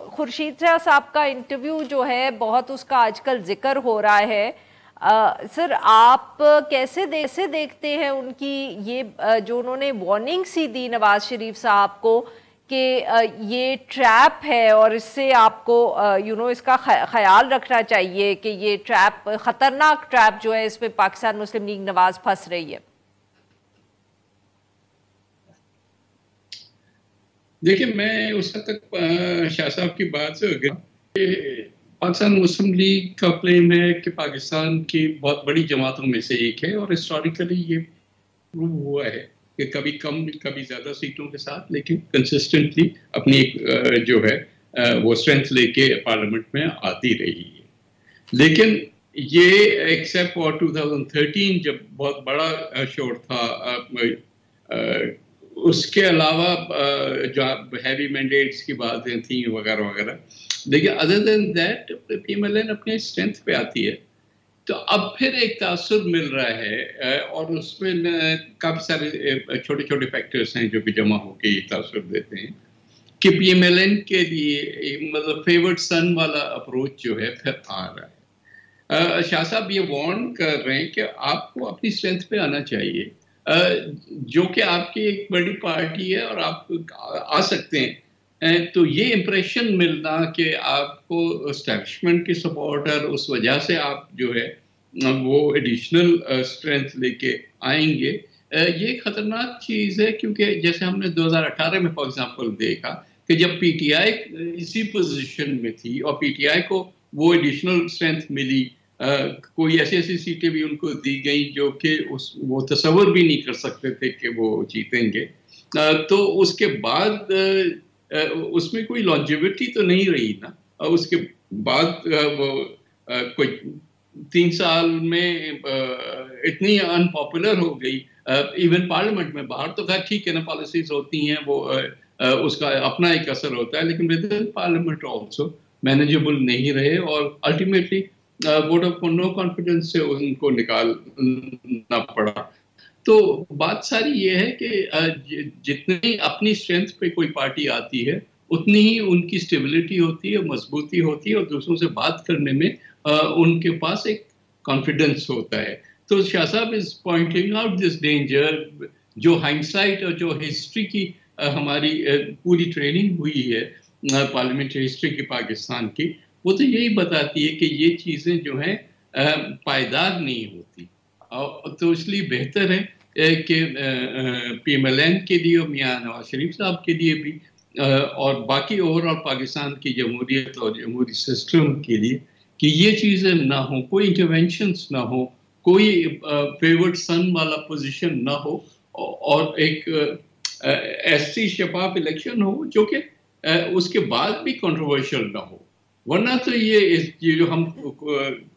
خورشید شاہ صاحب کا انٹرویو جو ہے بہت اس کا آج کل ذکر ہو رہا ہے. سر آپ کیسے دیکھتے ہیں ان کی یہ جو انہوں نے وارننگ سی دی نواز شریف صاحب کو کہ یہ ٹریپ ہے اور اس سے آپ کو اس کا خیال رکھنا چاہیے کہ یہ ٹریپ خطرناک ٹریپ جو ہے اس پہ پاکستان مسلم لیگ نواز پھنس رہی ہے؟ دیکھیں، میں اس حد تک شاہ صاحب کی بات سے پاکستان مسلم لیگ کا کلیم ہے کہ پاکستان کی بہت بڑی جماعتوں میں سے ایک ہے، اور ہسٹوریکلی یہ پروو ہوا ہے کہ کبھی کم کبھی زیادہ سیٹوں کے ساتھ لیکن کنسسٹنٹلی اپنی ایک جو ہے وہ اسٹرینتھ لے کے پارلیمنٹ میں آتی رہی ہے. لیکن یہ ایکسیپٹ فار 2013 جب بہت بڑا شور تھا، اس کے علاوہ جو ہیوی مینڈیٹس کی باتیں تھیں وغیرہ وغیرہ، لیکن other than that P M L N اپنے اسٹرینتھ پہ آتی ہے. تو اب پھر ایک تاثر مل رہا ہے، اور اس میں کافی سارے چھوٹے چھوٹے فیکٹرز ہیں جو بھی جمع ہو کے یہ تاثر دیتے ہیں کہ پی ایم ایل این کے لیے مطلب فیورڈ سن والا اپروچ جو ہے پھر آ رہا ہے. شاہ صاحب یہ وارن کر رہے ہیں کہ آپ کو اپنی اسٹرینتھ پہ آنا چاہیے، جو کہ آپ کی ایک بڑی پارٹی ہے اور آپ آ سکتے ہیں. تو یہ امپریشن ملنا کہ آپ کو اسٹیبلشمنٹ کی سپورٹ ہے، اس وجہ سے آپ جو ہے وہ ایڈیشنل اسٹرینتھ لے کے آئیں گے، یہ خطرناک چیز ہے. کیونکہ جیسے ہم نے 2018 میں فار ایگزامپل دیکھا کہ جب پی ٹی آئی اسی پوزیشن میں تھی اور پی ٹی آئی کو وہ ایڈیشنل اسٹرینتھ ملی، کوئی ایسی سیٹیں بھی ان کو دی گئیں جو کہ وہ تصور بھی نہیں کر سکتے تھے کہ وہ جیتیں گے. تو اس کے بعد اس میں کوئی لانجیوٹی تو نہیں رہی نا. اس کے بعد وہ کوئی 3 سال میں اتنی ان پاپولر ہو گئی ایون پارلیمنٹ میں. باہر تو خیر ٹھیک ہے نا، پالیسیز ہوتی ہیں، وہ اس کا اپنا ایک اثر ہوتا ہے، لیکن within parliament also manageable نہیں رہے، اور ultimately vote of no confidence سے ان کو نکالنا پڑا. تو بات ساری یہ ہے کہ جتنی اپنی اسٹرینتھ پہ کوئی پارٹی آتی ہے اتنی ہی ان کی اسٹیبلٹی ہوتی ہے، مضبوطی ہوتی ہے، اور دوسروں سے بات کرنے میں ان کے پاس ایک کانفیڈنس ہوتا ہے. تو شاہ صاحب is pointing out this danger. جو ہائنڈسائٹ اور جو ہسٹری کی ہماری پوری ٹریننگ ہوئی ہے پارلیمنٹری ہسٹری کی پاکستان کی، وہ تو یہی بتاتی ہے کہ یہ چیزیں جو ہیں پائیدار نہیں ہوتی. تو اس لیے بہتر ہے کہ پی ایم ایل این کے لیے، میاں نواز شریف صاحب کے لیے بھی، اور باقی اوور آل پاکستان کی جمہوریت اور جمہوری سسٹم کے لیے، کہ یہ چیزیں نہ ہوں، کوئی انٹرونشنز نہ ہو، کوئی فیورڈ سن والا پوزیشن نہ ہو، اور ایک ایسی شفاف الیکشن ہو جو کہ اس کے بعد بھی کنٹروورشل نہ ہو. ورنہ تو یہ جو ہم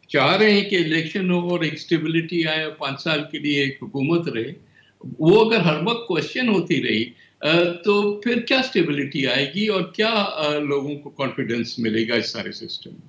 چاہ رہے ہیں کہ الیکشن ہو اور ایک سٹیبلٹی آئے، 5 سال کے لیے ایک حکومت رہے، وہ اگر ہر وقت کوشچن ہوتی رہی تو پھر کیا سٹیبلٹی آئے گی اور کیا لوگوں کو کانفیڈنس ملے گا اس سارے سسٹم میں؟